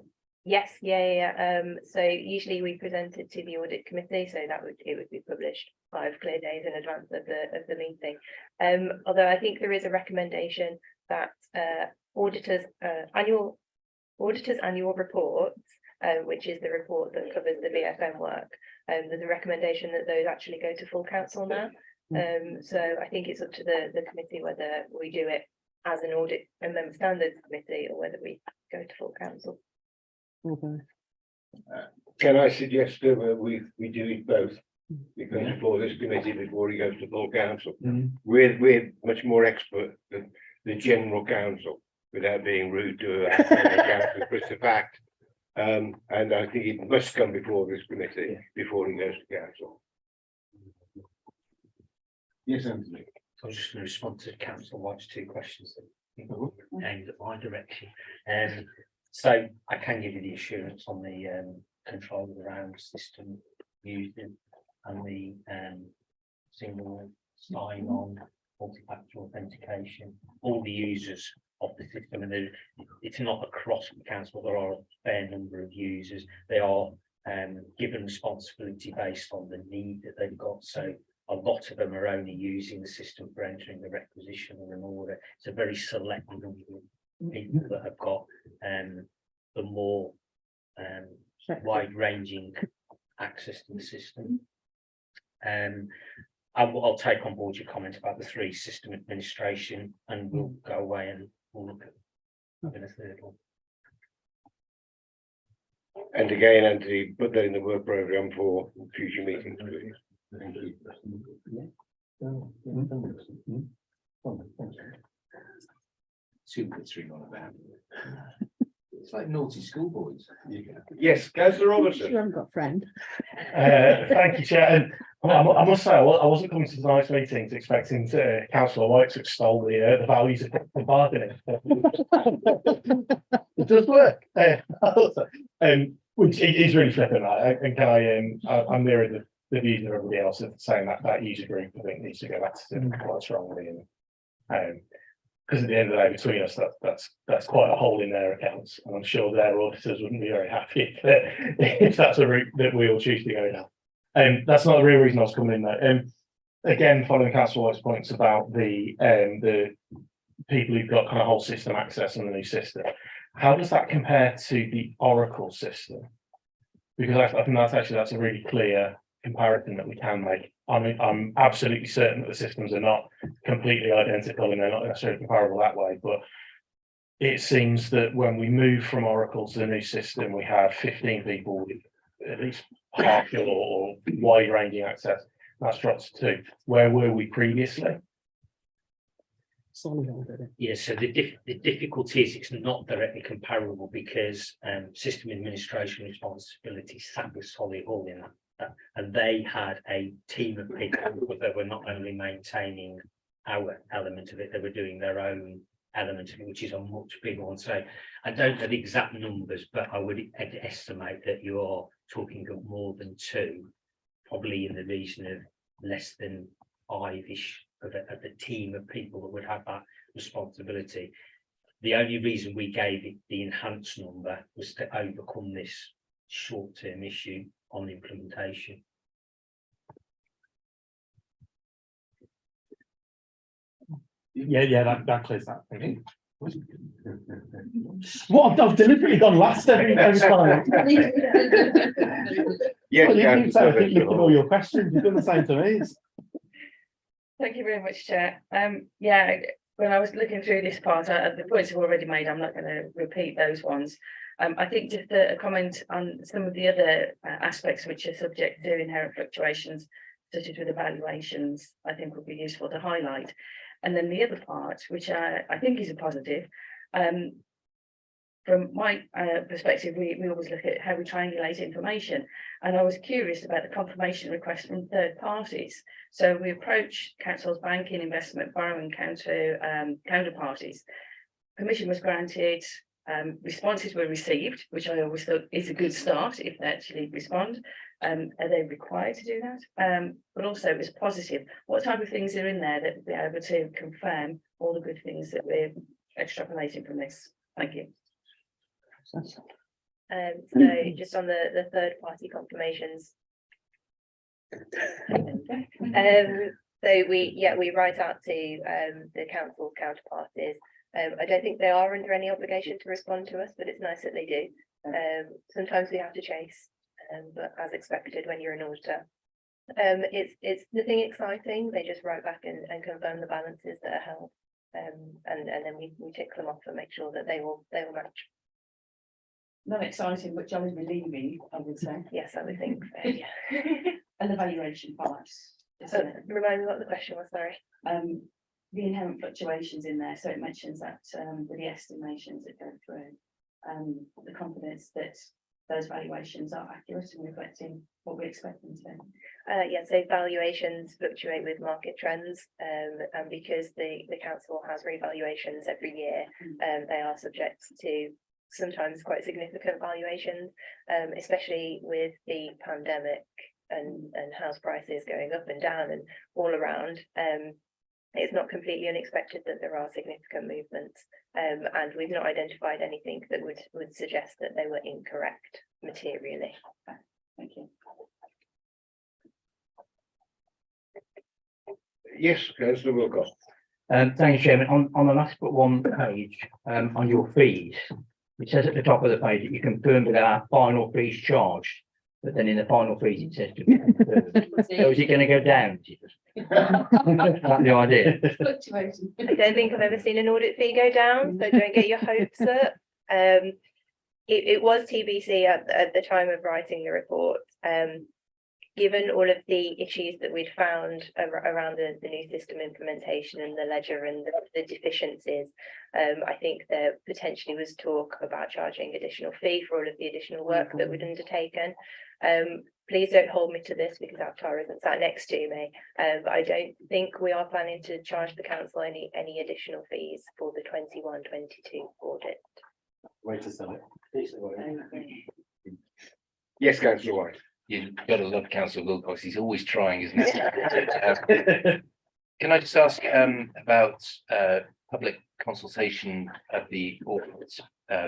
Yes, yeah. So usually we present it to the audit committee, so it would be published 5 clear days in advance of the meeting. Although I think there is a recommendation that auditors annual reports, which is the report that covers the BFM work. There's a recommendation that those actually go to full council now. So I think it's up to the committee whether we do it as an audit and member standards committee or whether we go to full council. Can I suggest that we do it both? Because before this committee, before he goes to full council, we're much more expert than the general council, without being rude to council, but it's a fact. And I think it must come before this committee, before he goes to council. Yes, Anthony. I was just going to respond to Councillor White's 2 questions that aimed at my direction. So I can give you the assurance on the control of the round system using and the single sign-on, multi-factor authentication, all the users of the system, and it's not across the council. There are a fair number of users. They are given responsibility based on the need that they've got. So a lot of them are only using the system for entering the requisition or an order. It's a very select number of people that have got the more wide-ranging access to the system. I'll take on board your comment about the 3 system administration, and we'll go away and we'll look at having a third one. And again, Anthony, put that in the work programme for future meetings, please. Thank you. Two or three on about. It's like naughty schoolboys. Yes, Councillor You Robertson. haven't got a friend. Thank you, Chair. And I must say, I wasn't coming to tonight's meetings expecting Councillor White to extol the values of the bargaining. It does work. Which is really flippant. And can I mirror the views of everybody else of saying that user group, I think, needs to go back to quite strongly. And because at the end of the day, between us, that's quite a hole in their accounts, and I'm sure their auditors wouldn't be very happy if that's a route that we all choose to go down. That's not the real reason I was coming in though. Again, following Councillor White's points about the people who've got kind of whole system access on the new system, how does that compare to the Oracle system? Because I think that's a really clear comparison that we can make. I mean, I'm absolutely certain that the systems are not completely identical and they're not necessarily comparable that way, but it seems that when we move from Oracle to the new system, we have 15 people with at least partial or wide-ranging access. That's dropped to 2. Where were we previously? Yeah, so the difficulty is it's not directly comparable because system administration responsibility sat with Solihull in that, and they had a team of people that were not only maintaining our element of it, they were doing their own element of it, which is a much bigger one. So I don't know the exact numbers, but I would estimate that you're talking of more than 2, probably in the region of less than 5-ish of the team of people that would have that responsibility. The only reason we gave it the enhanced number was to overcome this short-term issue on implementation. Yeah, that clears that. Thank you. What, I've deliberately gone last every time. Yes, Well, you Councillor keep saying, I keep Sylvester looking Hall. all your questions, you've done the same to me. Thank you very much, Chair. Yeah, when I was looking through this part, the points have already made, I'm not going to repeat those ones. I think just a comment on some of the other aspects which are subject to inherent fluctuations, such as with evaluations, I think would be useful to highlight. And then the other part, which I think is a positive, from my perspective, we always look at how we triangulate information. And I was curious about the confirmation request from third parties. So we approached council's banking, investment, borrowing counterparties. Permission was granted, responses were received, which I always thought is a good start if they actually respond. Are they required to do that? But also it was positive. What type of things are in there that we'll be able to confirm all the good things that we're extrapolating from this? Thank you. So just on the third party confirmations. So we write out to the council's counterparties. I don't think they are under any obligation to respond to us, but it's nice that they do. Sometimes we have to chase, but as expected when you're an auditor. It's nothing exciting. They just write back and confirm the balances that are held. And then we tick them off and make sure that they will match. Not exciting, but jolly relieving, I would say. Yes, I would think so, yeah. And the valuation parts. Remind me what the question was, sorry. The inherent fluctuations in there, so it mentions that with the estimations that go through, the confidence that those valuations are accurate and reflecting what we expect them to. Yeah, so valuations fluctuate with market trends, and because the council has revaluations every year, they are subject to sometimes quite significant valuations, especially with the pandemic and house prices going up and down and all around. It's not completely unexpected that there are significant movements, and we've not identified anything that would suggest that they were incorrect materially. Thank you. Yes, Councillor Wilcox. Thank you, Chairman. On the last but one page, on your fees, it says at the top of the page that you confirm that our final fees charged, but then in the final fees it says to be confirmed. So is it going to go down? That's the idea. I don't think I've ever seen an audit fee go down, so don't get your hopes up. It was TBC at the time of writing the report. Given all of the issues that we'd found around the new system implementation and the ledger and the deficiencies, I think there potentially was talk about charging additional fee for all of the additional work that we'd undertaken. Please don't hold me to this because Aptar isn't sat next to me, but I don't think we are planning to charge the council any additional fees for the 21-22 audit. Way to sell it. Yes, Councillor White. You've got to love Councillor Wilcox. He's always trying, isn't he? Can I just ask about public consultation of the audit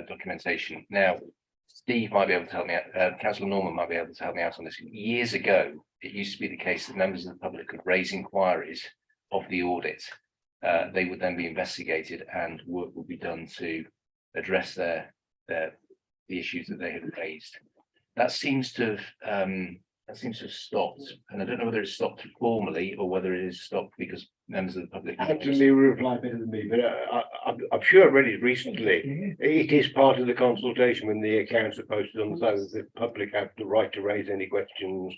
documentation? Now, Steve might be able to help me out. Councillor Norman might be able to help me out on this. Years ago, it used to be the case that members of the public could raise inquiries of the audit. They would then be investigated and work would be done to address the issues that they had raised. That seems to have stopped, and I don't know whether it's stopped formally or whether it is stopped because members of the public. Anthony will reply better than me, but I'm sure I read it recently. It is part of the consultation when the accounts are posted on the site that the public have the right to raise any questions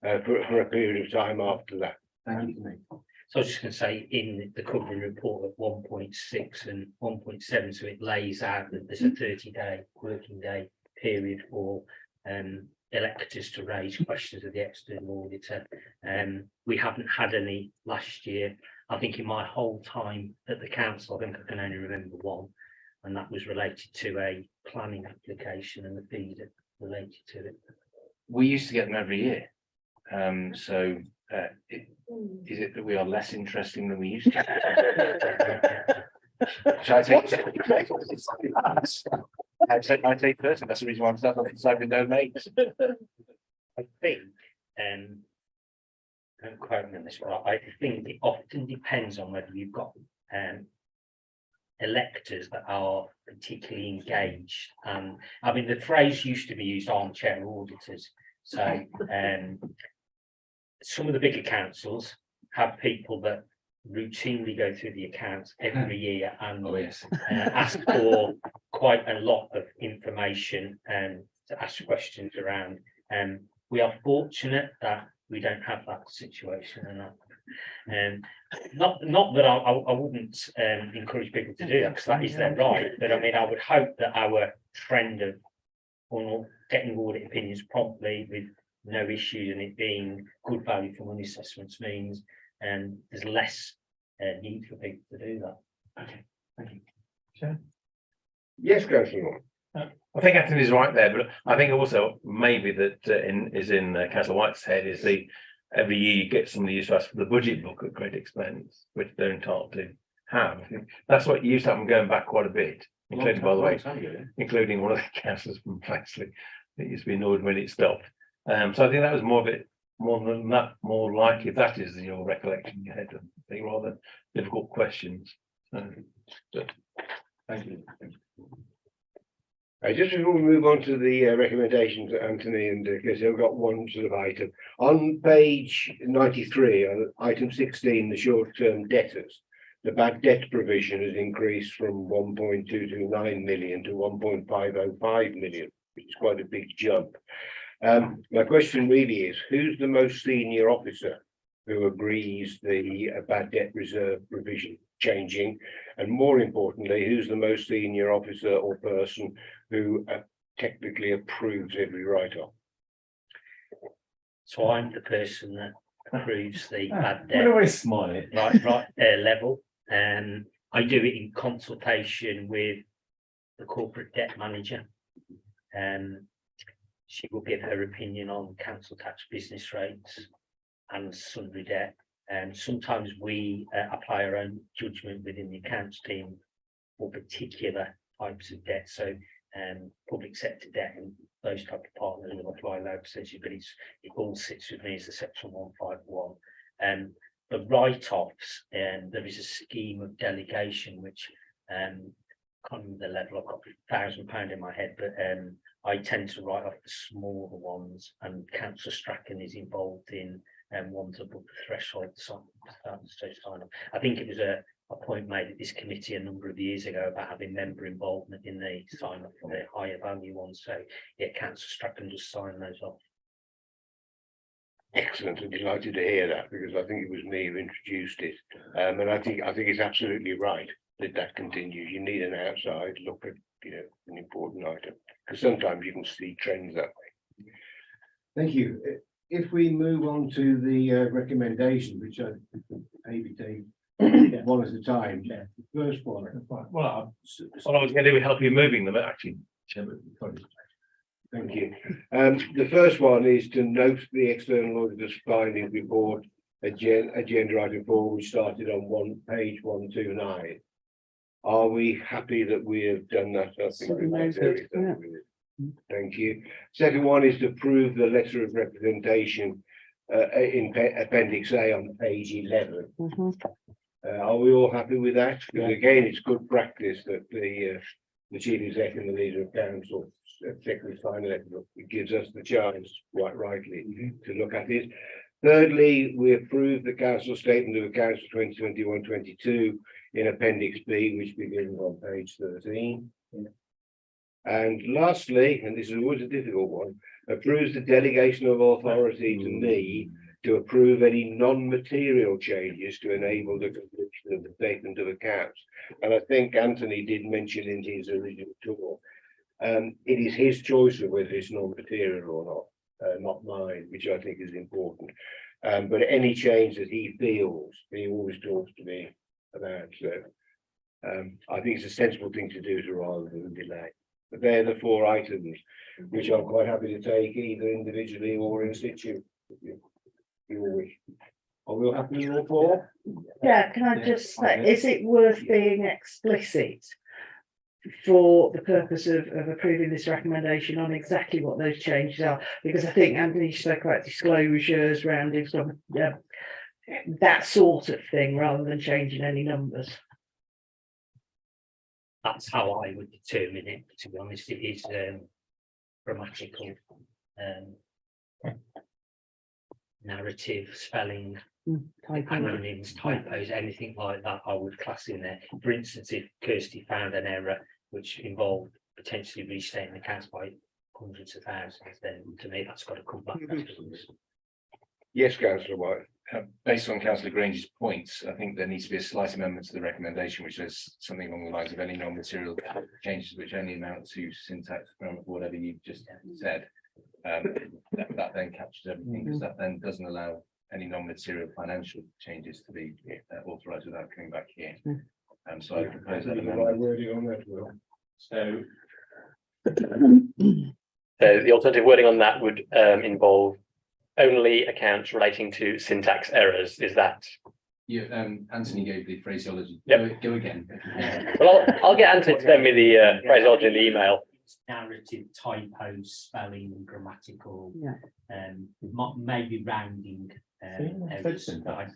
for a period of time after that. So I was just going to say in the covering report of 1.6 and 1.7, so it lays out that there's a 30-day working day period for electors to raise questions of the external auditor. We haven't had any last year. I think in my whole time at the council, I think I can only remember one, and that was related to a planning application and the fee that related to it. We used to get them every year. Is it that we are less interesting than we used to? Shall I take first? That's the reason why I'm stuck on the side with no mates. I think, don't quote me on this, but I think it often depends on whether you've got electors that are particularly engaged. I mean, the phrase used to be used, armchair auditors. So some of the bigger councils have people that routinely go through the accounts every year and ask for quite a lot of information and to ask questions around. We are fortunate that we don't have that situation, and not that I wouldn't encourage people to do that, because that is their right. But I mean, I would hope that our trend of getting audit opinions promptly with no issues and it being good value for money assessments means there's less need for people to do that. Okay, thank you. Sure. Yes, Councillor. I think Anthony's right there, but I think also maybe that in Councillor White's head is every year you get somebody used to ask for the budget book at great expense, which they're entitled to have. That's what used to happen going back quite a bit, including, by the way, including one of the councillors from Flexley that used to be annoyed when it stopped. So I think that was more than that, more likely that is your recollection in your head. I think rather difficult questions. Thank you. Just before we move on to the recommendations, Anthony, and because I've got one sort of item on page 93, item 16, the short-term debtors. The bad debt provision has increased from 1.229 million to 1.505 million, which is quite a big jump. My question really is, who's the most senior officer who agrees the bad debt reserve provision changing? And more importantly, who's the most senior officer or person who technically approves every write-off? So I'm the person that approves the bad debt. We're always smiling. Right level. I do it in consultation with the corporate debt manager. She will give her opinion on council tax business rates and sundry debt. And sometimes we apply our own judgment within the accounts team for particular types of debt. So public sector debt and those type of partners will apply low percentages, but it all sits with me as a section 151. The write-offs, there is a scheme of delegation which can't remember the level. I've got £1,000 in my head, but I tend to write off the smaller ones, and Councillor Strachan is involved in ones above the threshold. I think it was a point made at this committee a number of years ago about having member involvement in the sign off for the higher value ones. So yeah, Councillor Strachan just sign those off. Excellent, and delighted to hear that, because I think it was me who introduced it, and I think it's absolutely right that continues. You need an outside look at an important item, because sometimes you can see trends that way. Thank you. If we move on to the recommendation, which I maybe take one at a time. The first one. Well, I was going to help you moving them, actually. Thank you. The first one is to note the external auditor's findings report, agenda item 4, which started on page 129. Are we happy that we have done that? I think we might very happy with it. Thank you. Second one is to approve the letter of representation in appendix A on page 11. Are we all happy with that? Because again, it's good practice that the chief exec and the leader of council secretary sign it. It gives us the chance, quite rightly, to look at it. Thirdly, we approve the council statement of accounts for 2021-22 in appendix B, which begins on page 13. And lastly, and this is always a difficult one, approves the delegation of authority to me to approve any non-material changes to enable the completion of the statement of accounts. And I think Anthony did mention in his original talk, it is his choice of whether it's non-material or not mine, which I think is important. But any change that he feels, he always talks to me about. So I think it's a sensible thing to do rather than delay. But they're the 4 items which I'm quite happy to take either individually or in situ. Are we all happy with all 4? Yeah, can I just say, is it worth being explicit for the purpose of approving this recommendation on exactly what those changes are? Because I think Anthony spoke about disclosures, rounding, that sort of thing, rather than changing any numbers. that's how I would determine it, to be honest. It is grammatical, narrative, spelling, acronyms, typos, anything like that, I would class in there. For instance, if Kirsty found an error which involved potentially restating the accounts by hundreds of thousands, then to me, that's got to come back. Yes, councillor White. Based on councillor Grange's points, I think there needs to be a slight amendment to the recommendation, which says something along the lines of any non-material changes which only amount to syntax, grammar, whatever you just said. That then captures everything, because that then doesn't allow any non-material financial changes to be authorised without coming back here. So I propose that amendment. Wording on that, Will. So the alternative wording on that would involve only accounts relating to syntax errors. Is that? Yeah, Anthony gave the phraseology. Yep. Go again. Well, I'll get Anthony to send me the phraseology in the email. Narrative, typos, spelling, and grammatical, Yeah. maybe rounding. Errors, but I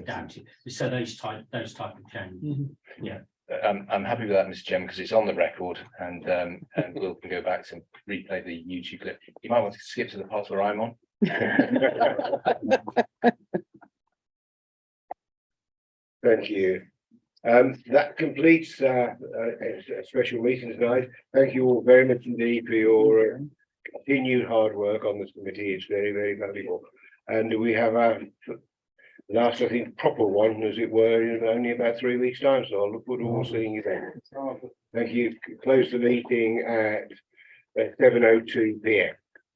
doubt it. So those type of changes. I'm happy with that, Mr. Chairman, because it's on the record, and we'll go back to replay the YouTube clip. You might want to skip to the parts where I'm on. Thank you. That completes a special meeting tonight. Thank you all very much indeed for your continued hard work on this committee. It's very, very valuable. And we have our last, I think, proper one, as it were, in only about 3 weeks' time. So I look forward to all seeing you then. Thank you. Close the meeting at 7:02 PM.